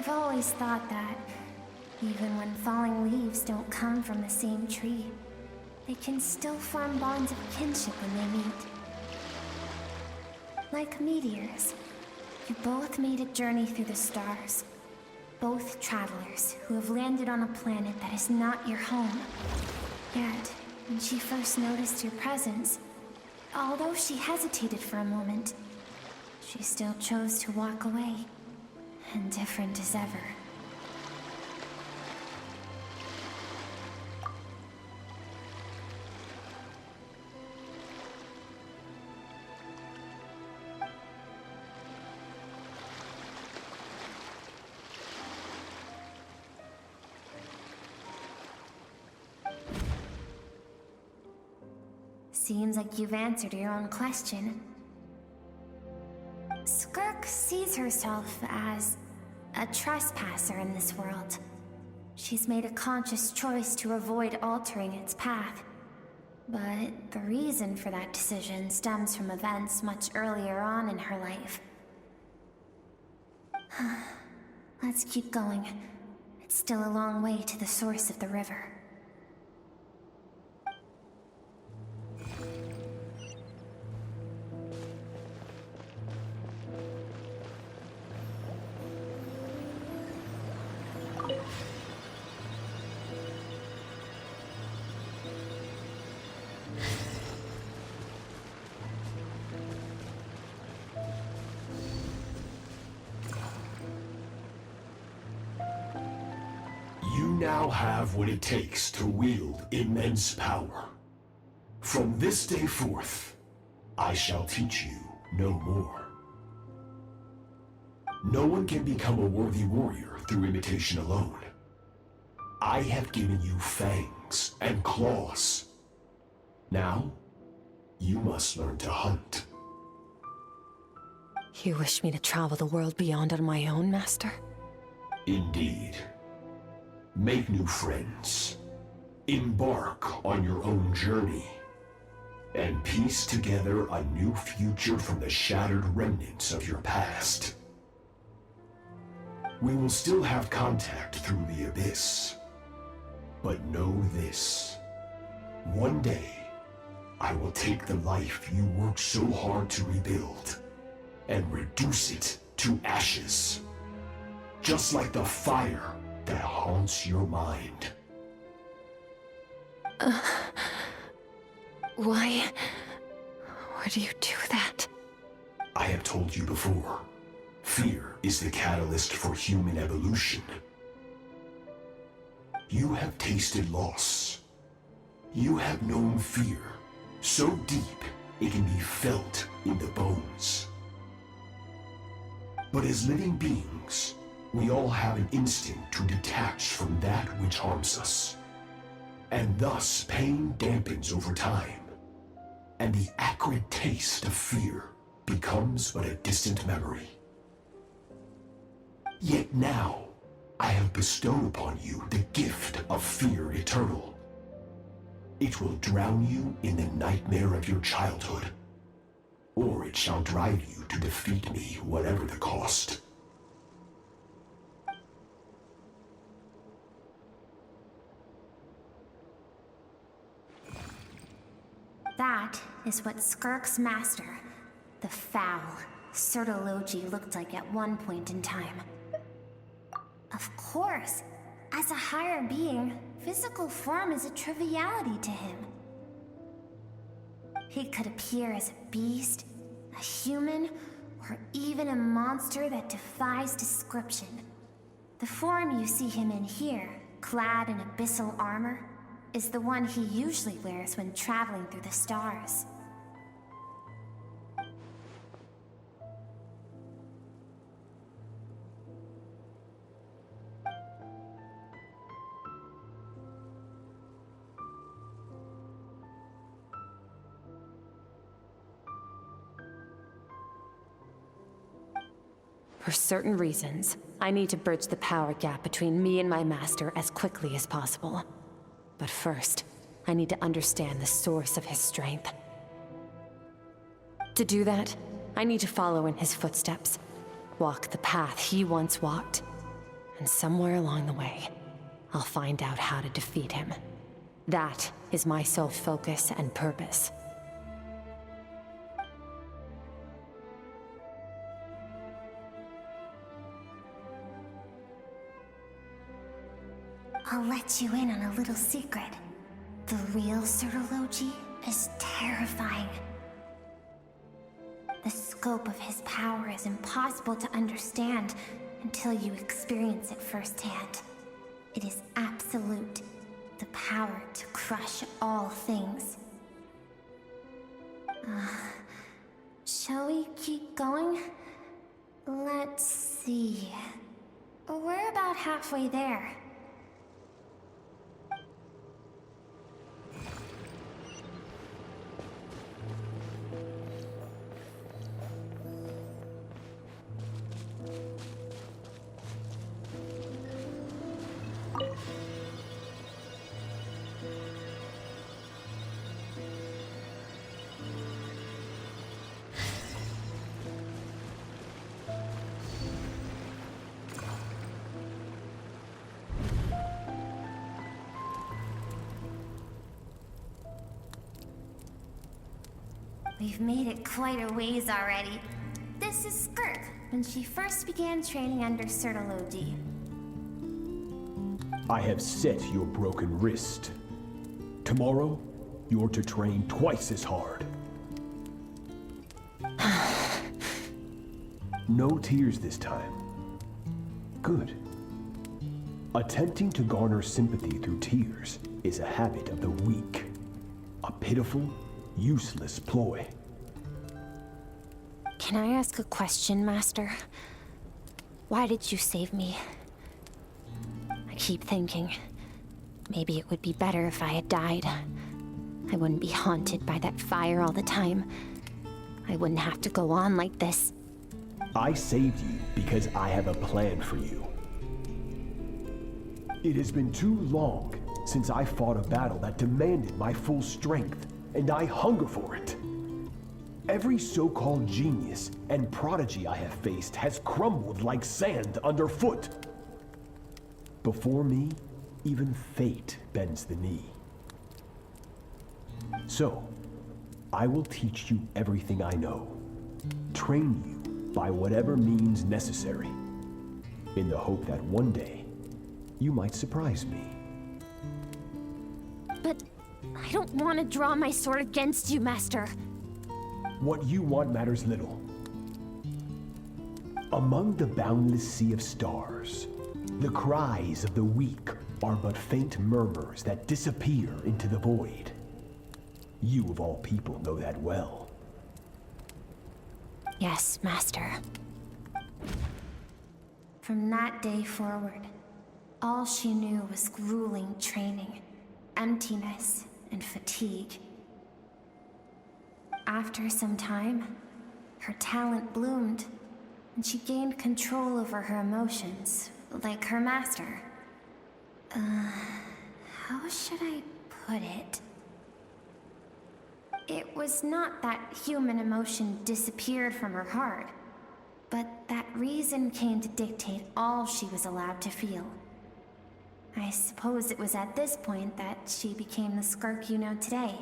I've always thought that, even when falling leaves don't come from the same tree, they can still form bonds of kinship when they meet. Like meteors, you both made a journey through the stars. Both travelers who have landed on a planet that is not your home. Yet, when she first noticed your presence, although she hesitated for a moment, she still chose to walk away, indifferent as ever. Seems like you've answered your own question. Skirk sees herself as a trespasser in this world. She's made a conscious choice to avoid altering its path. But the reason for that decision stems from events much earlier on in her life. Let's keep going. It's still a long way to the source of the river. You now have what it takes to wield immense power. From this day forth, I shall teach you no more. No one can become a worthy warrior through imitation alone. I have given you fangs and claws. Now, you must learn to hunt. You wish me to travel the world beyond on my own, Master? Indeed. Make new friends. Embark on your own journey. And piece together a new future from the shattered remnants of your past. We will still have contact through the Abyss. But know this. One day, I will take the life you worked so hard to rebuild and reduce it to ashes. Just like the fire that haunts your mind. Why would you do that? I have told you before, fear is the catalyst for human evolution. You have tasted loss. You have known fear, so deep it can be felt in the bones. But as living beings, we all have an instinct to detach from that which harms us. And thus pain dampens over time, and the acrid taste of fear becomes but a distant memory. Yet now, I have bestowed upon you the gift of fear eternal. It will drown you in the nightmare of your childhood, or it shall drive you to defeat me, whatever the cost. That is what Skirk's master, the foul Sertologi, looked like at one point in time. Of course, as a higher being, physical form is a triviality to him. He could appear as a beast, a human, or even a monster that defies description. The form you see him in here, clad in abyssal armor, is the one he usually wears when traveling through the stars. For certain reasons, I need to bridge the power gap between me and my master as quickly as possible. But first, I need to understand the source of his strength. To do that, I need to follow in his footsteps, walk the path he once walked. And somewhere along the way, I'll find out how to defeat him. That is my sole focus and purpose. I'll let you in on a little secret. The real Surtology is terrifying. The scope of his power is impossible to understand until you experience it firsthand. It is absolute, the power to crush all things. Shall we keep going? Let's see. We're about halfway there. We've made it quite a ways already. This is Skirk, when she first began training under Surtology. I have set your broken wrist. Tomorrow, you're to train twice as hard. No tears this time. Good. Attempting to garner sympathy through tears is a habit of the weak. A pitiful, useless ploy. Can I ask a question, Master? Why did you save me? I keep thinking, maybe it would be better if I had died. I wouldn't be haunted by that fire all the time. I wouldn't have to go on like this. I saved you because I have a plan for you. It has been too long since I fought a battle that demanded my full strength, and I hunger for it. Every so-called genius and prodigy I have faced has crumbled like sand underfoot. Before me, even fate bends the knee. So, I will teach you everything I know, train you by whatever means necessary, in the hope that one day, you might surprise me. But I don't want to draw my sword against you, Master. What you want matters little. Among the boundless sea of stars, the cries of the weak are but faint murmurs that disappear into the void. You of all people know that well. Yes, Master. From that day forward, all she knew was grueling training, emptiness, and fatigue. After some time, her talent bloomed, and she gained control over her emotions, like her master. How should I put it? It was not that human emotion disappeared from her heart, but that reason came to dictate all she was allowed to feel. I suppose it was at this point that she became the Skirk you know today.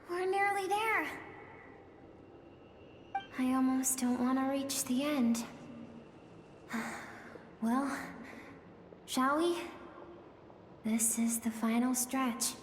We're nearly there. I almost don't want to reach the end. Well, shall we? This is the final stretch.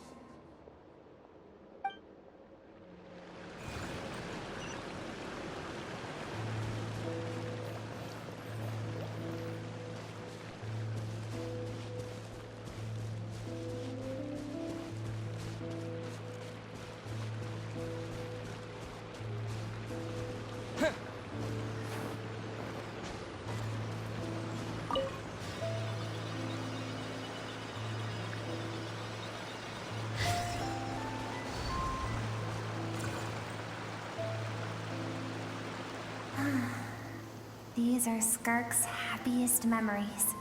These are Skirk's happiest memories.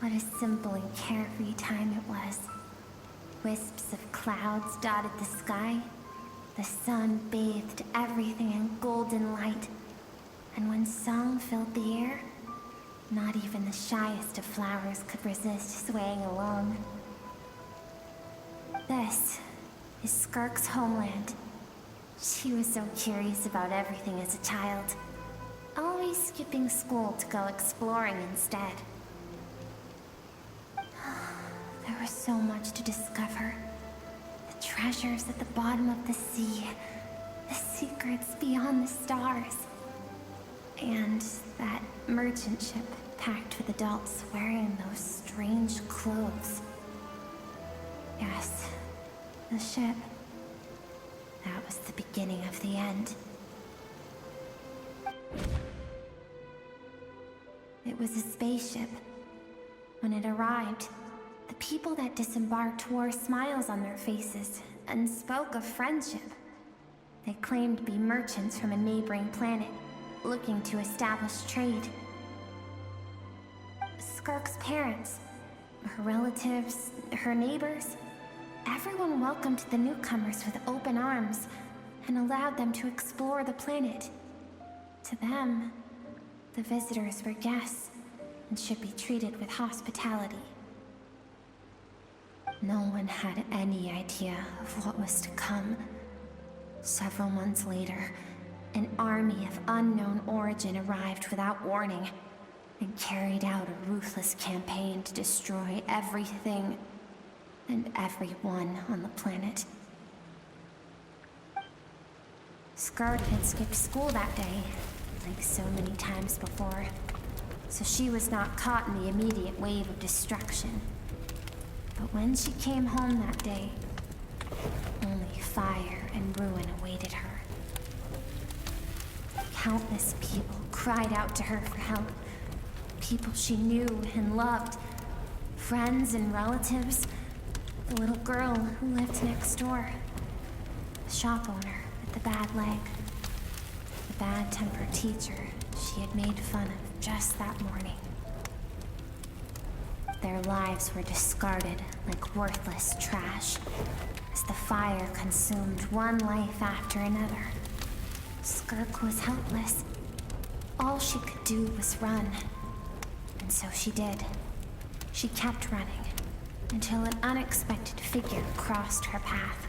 What a simple and carefree time it was. Wisps of clouds dotted the sky. The sun bathed everything in golden light. And when song filled the air, not even the shyest of flowers could resist swaying along. This is Skirk's homeland. She was so curious about everything as a child, always skipping school to go exploring instead. There was so much to discover. The treasures at the bottom of the sea, the secrets beyond the stars, and that merchant ship packed with adults wearing those strange clothes. Yes, the ship. That was the beginning of the end. It was a spaceship. When it arrived, the people that disembarked wore smiles on their faces and spoke of friendship. They claimed to be merchants from a neighboring planet, looking to establish trade. Skirk's parents, her relatives, her neighbors, everyone welcomed the newcomers with open arms and allowed them to explore the planet. To them, the visitors were guests and should be treated with hospitality. No one had any idea of what was to come. Several months later, an army of unknown origin arrived without warning and carried out a ruthless campaign to destroy everything and everyone on the planet. Skirk had skipped school that day, like so many times before, so she was not caught in the immediate wave of destruction. But when she came home that day, only fire and ruin awaited her. Countless people cried out to her for help. People she knew and loved. Friends and relatives. The little girl who lived next door. The shop owner with the bad leg. The bad-tempered teacher she had made fun of just that morning. Their lives were discarded like worthless trash as the fire consumed one life after another. Skirk was helpless. All she could do was run. And so she did. She kept running until an unexpected figure crossed her path.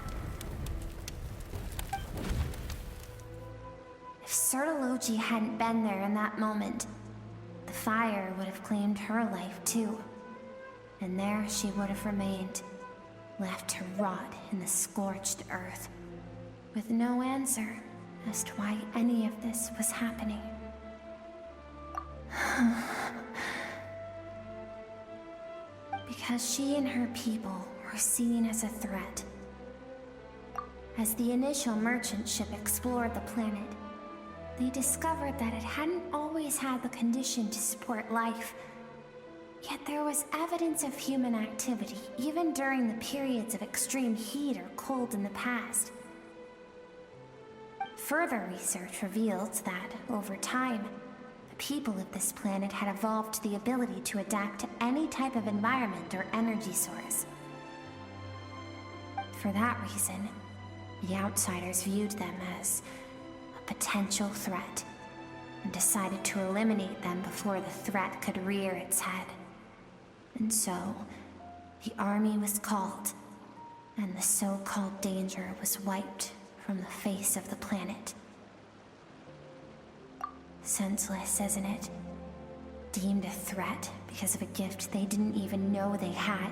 If Sertology hadn't been there in that moment, the fire would have claimed her life too. And there she would have remained, left to rot in the scorched earth, with no answer as to why any of this was happening. Because she and her people were seen as a threat. As the initial merchant ship explored the planet, they discovered that it hadn't always had the condition to support life. Yet there was evidence of human activity, even during the periods of extreme heat or cold in the past. Further research revealed that, over time, the people of this planet had evolved the ability to adapt to any type of environment or energy source. For that reason, the outsiders viewed them as a potential threat, and decided to eliminate them before the threat could rear its head. And so, the army was called, and the so-called danger was wiped from the face of the planet. Senseless, isn't it? Deemed a threat because of a gift they didn't even know they had.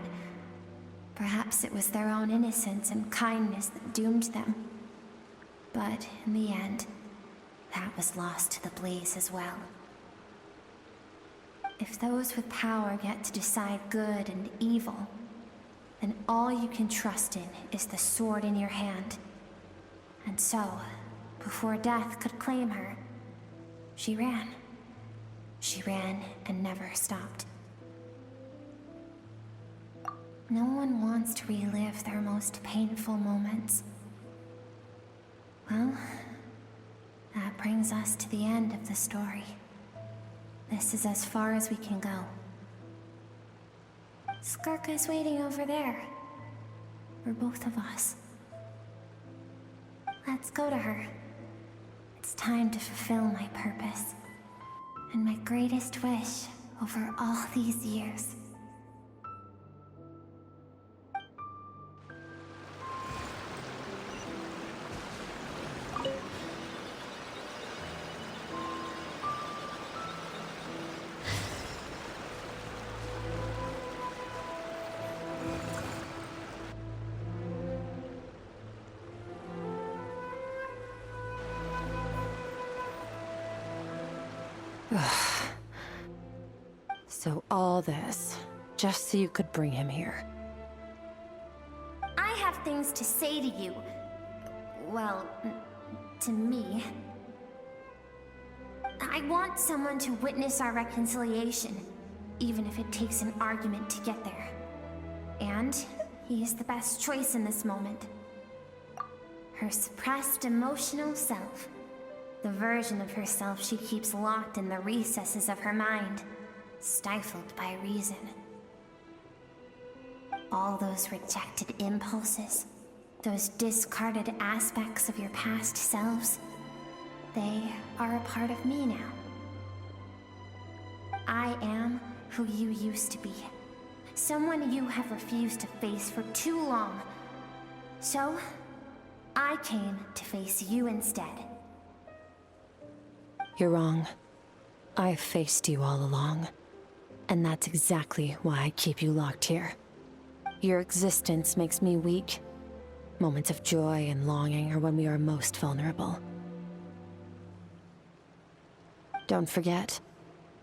Perhaps it was their own innocence and kindness that doomed them. But in the end, that was lost to the blaze as well. If those with power get to decide good and evil, then all you can trust in is the sword in your hand. And so, before death could claim her, she ran. She ran and never stopped. No one wants to relive their most painful moments. Well, that brings us to the end of the story. This is as far as we can go. Skirka's waiting over there. For both of us. Let's go to her. It's time to fulfill my purpose. And my greatest wish over all these years. So all this, just so you could bring him here. I have things to say to you. Well, to me. I want someone to witness our reconciliation, even if it takes an argument to get there. And he is the best choice in this moment. Her suppressed emotional self. The version of herself she keeps locked in the recesses of her mind, stifled by reason. All those rejected impulses, those discarded aspects of your past selves, they are a part of me now. I am who you used to be. Someone you have refused to face for too long. So, I came to face you instead. You're wrong. I've faced you all along. And that's exactly why I keep you locked here. Your existence makes me weak. Moments of joy and longing are when we are most vulnerable. Don't forget,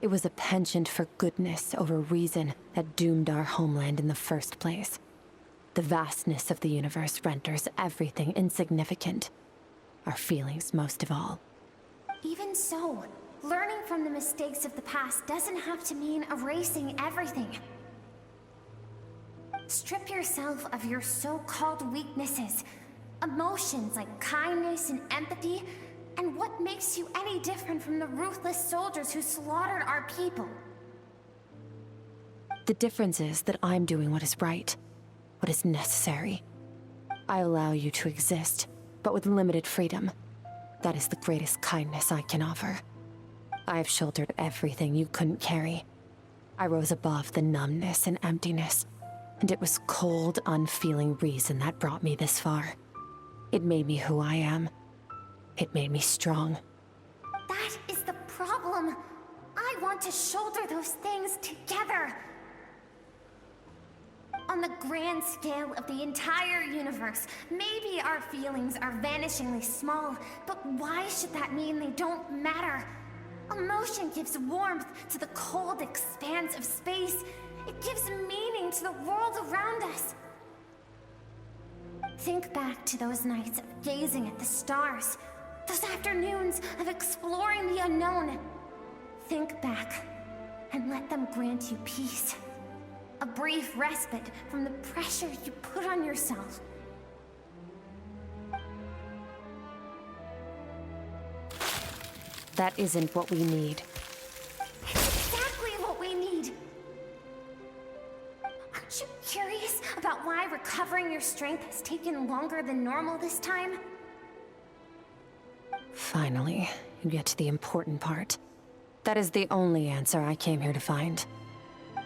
it was a penchant for goodness over reason that doomed our homeland in the first place. The vastness of the universe renders everything insignificant. Our feelings most of all. Even so, learning from the mistakes of the past doesn't have to mean erasing everything. Strip yourself of your so-called weaknesses, emotions like kindness and empathy, and what makes you any different from the ruthless soldiers who slaughtered our people? The difference is that I'm doing what is right, what is necessary. I allow you to exist, but with limited freedom. That is the greatest kindness I can offer. I've shouldered everything you couldn't carry. I rose above the numbness and emptiness, and it was cold, unfeeling reason that brought me this far. It made me who I am. It made me strong. That is the problem. I want to shoulder those things together. On the grand scale of the entire universe, maybe our feelings are vanishingly small, but why should that mean they don't matter? Emotion gives warmth to the cold expanse of space. It gives meaning to the world around us. Think back to those nights of gazing at the stars, those afternoons of exploring the unknown. Think back, and let them grant you peace. A brief respite from the pressure you put on yourself. That isn't what we need. It's exactly what we need. Aren't you curious about why recovering your strength has taken longer than normal this time? Finally, you get to the important part. That is the only answer I came here to find.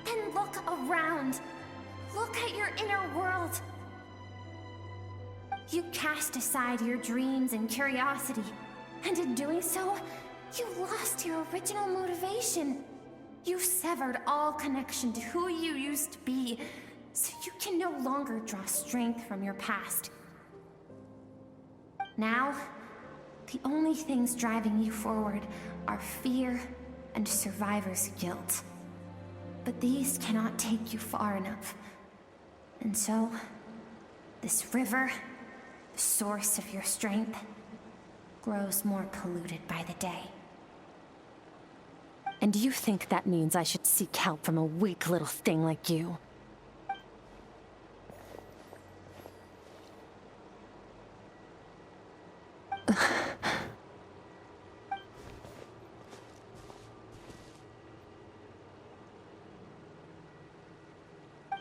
Then look around. Look at your inner world. You cast aside your dreams and curiosity, and in doing so, you lost your original motivation. You severed all connection to who you used to be, so you can no longer draw strength from your past. Now, the only things driving you forward are fear and survivor's guilt. But these cannot take you far enough. And so, this river, the source of your strength, grows more polluted by the day. And you think that means I should seek help from a weak little thing like you?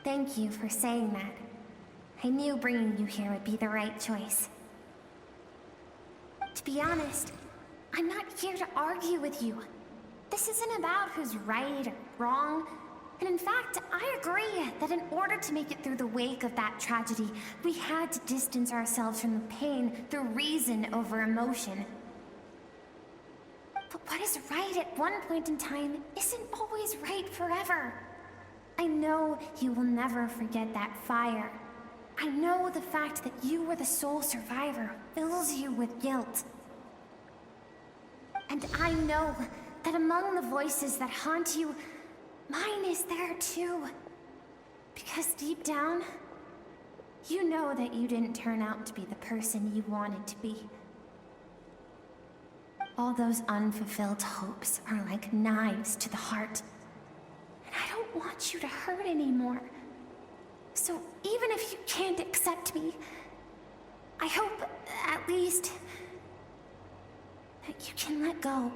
Thank you for saying that. I knew bringing you here would be the right choice. To be honest, I'm not here to argue with you. This isn't about who's right or wrong. And in fact, I agree that in order to make it through the wake of that tragedy, we had to distance ourselves from the pain through reason over emotion. But what is right at one point in time isn't always right forever. I know you will never forget that fire. I know the fact that you were the sole survivor fills you with guilt. And I know that among the voices that haunt you, mine is there too. Because deep down, you know that you didn't turn out to be the person you wanted to be. All those unfulfilled hopes are like knives to the heart. And I don't want you to hurt anymore. So even if you can't accept me, I hope, at least, that you can let go.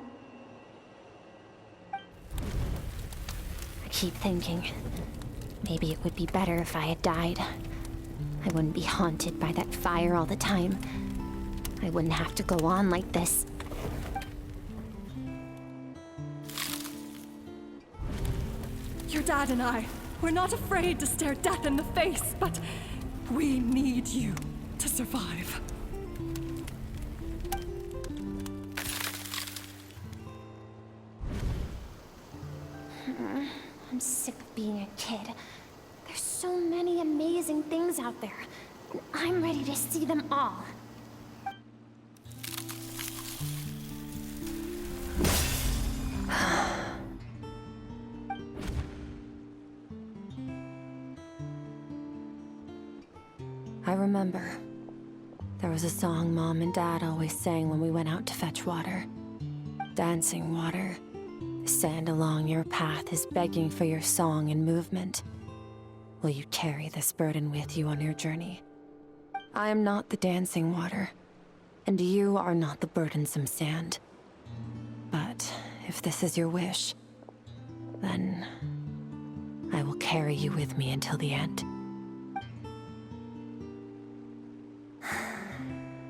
I keep thinking, maybe it would be better if I had died. I wouldn't be haunted by that fire all the time. I wouldn't have to go on like this. Your dad and I, we're not afraid to stare death in the face, but we need you to survive. I'm sick of being a kid. There's so many amazing things out there, and I'm ready to see them all. I remember. There was a song Mom and Dad always sang when we went out to fetch water. Dancing water. The sand along your path is begging for your song and movement. Will you carry this burden with you on your journey? I am not the dancing water, and you are not the burdensome sand. But if this is your wish, then I will carry you with me until the end.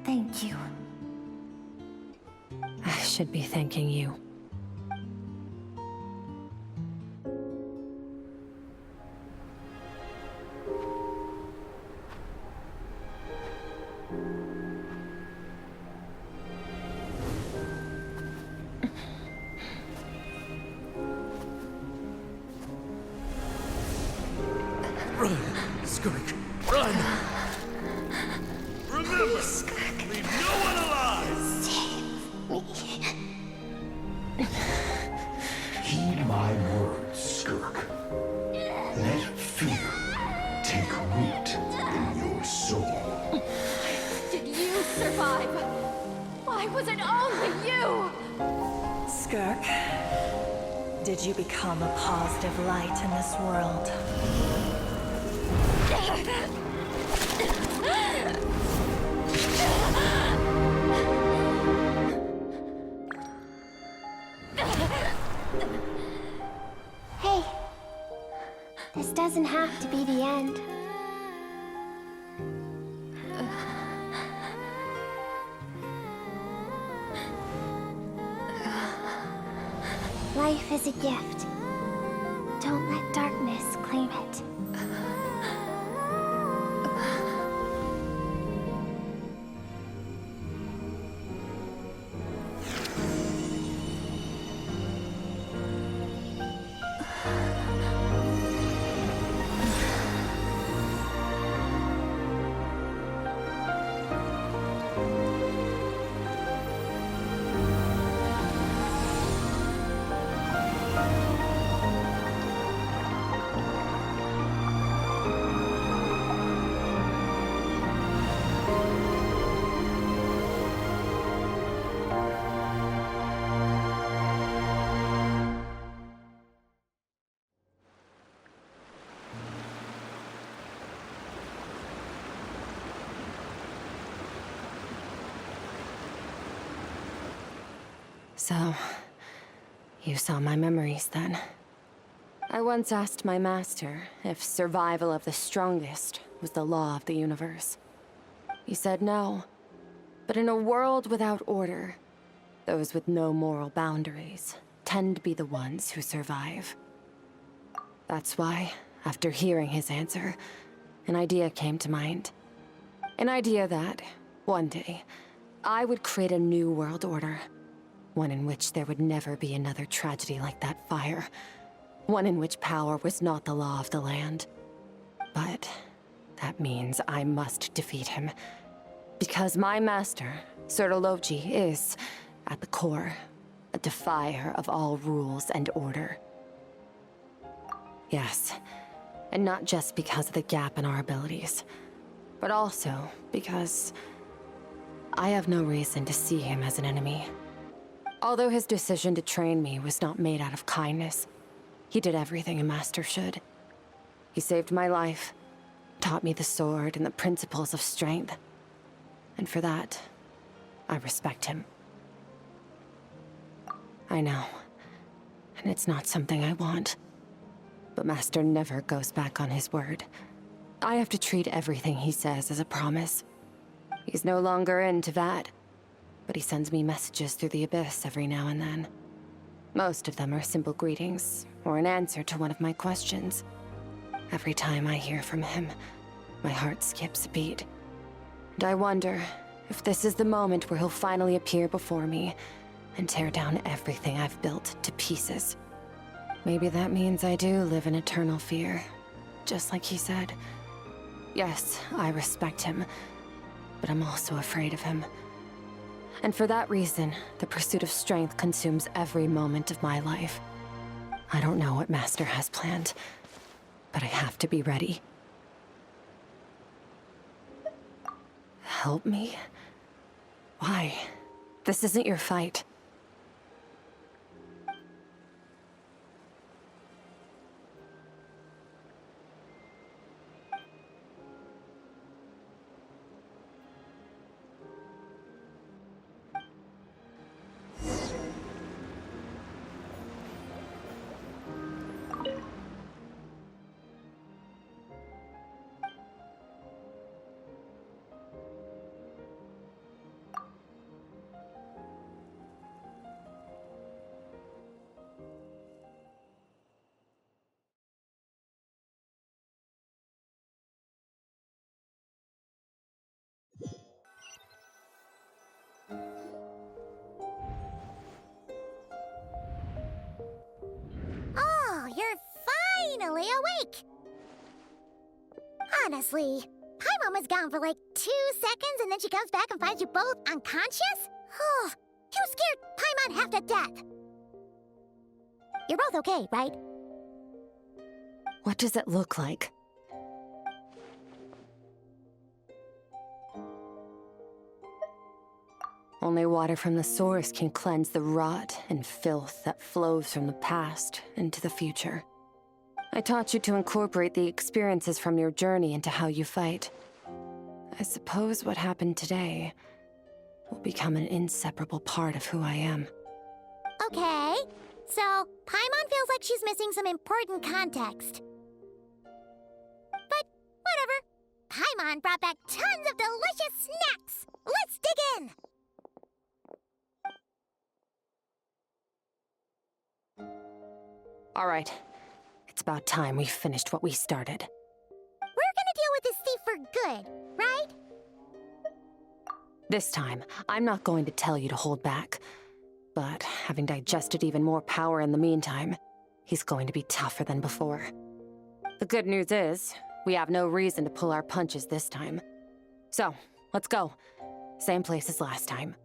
Thank you. I should be thanking you. Run, Skirk, run! Remember, leave no one alive! Heed my words, Skirk. Let fear take root in your soul. Did you survive? Why was it only you? Skirk, did you become a positive light in this world? Hey, this doesn't have to be the end. Life is a gift. Don't let darkness claim it. So, you saw my memories then. I once asked my master if survival of the strongest was the law of the universe. He said no. But in a world without order, those with no moral boundaries tend to be the ones who survive. That's why, after hearing his answer, an idea came to mind. An idea that, one day, I would create a new world order. One in which there would never be another tragedy like that fire. One in which power was not the law of the land. But that means I must defeat him. Because my master, Sertologi, is, at the core, a defier of all rules and order. Yes, and not just because of the gap in our abilities, but also because I have no reason to see him as an enemy. Although his decision to train me was not made out of kindness, he did everything a master should. He saved my life, taught me the sword and the principles of strength. And for that, I respect him. I know, and it's not something I want. But Master never goes back on his word. I have to treat everything he says as a promise. He's no longer into that, but he sends me messages through the abyss every now and then. Most of them are simple greetings, or an answer to one of my questions. Every time I hear from him, my heart skips a beat. And I wonder if this is the moment where he'll finally appear before me and tear down everything I've built to pieces. Maybe that means I do live in eternal fear, just like he said. Yes, I respect him, but I'm also afraid of him. And for that reason, the pursuit of strength consumes every moment of my life. I don't know what Master has planned, but I have to be ready. Help me? Why? This isn't your fight. Oh, you're finally awake! Honestly, Paimon was gone for like 2 seconds and then she comes back and finds you both unconscious? Oh, you scared Paimon half to death! You're both okay, right? What does it look like? Only water from the source can cleanse the rot and filth that flows from the past into the future. I taught you to incorporate the experiences from your journey into how you fight. I suppose what happened today will become an inseparable part of who I am. Okay, so Paimon feels like she's missing some important context. But whatever. Paimon brought back tons of delicious snacks! Let's dig in! All right. It's about time we finished what we started. We're gonna deal with this thief for good, right? This time, I'm not going to tell you to hold back. But having digested even more power in the meantime, he's going to be tougher than before. The good news is, we have no reason to pull our punches this time. So, let's go. Same place as last time.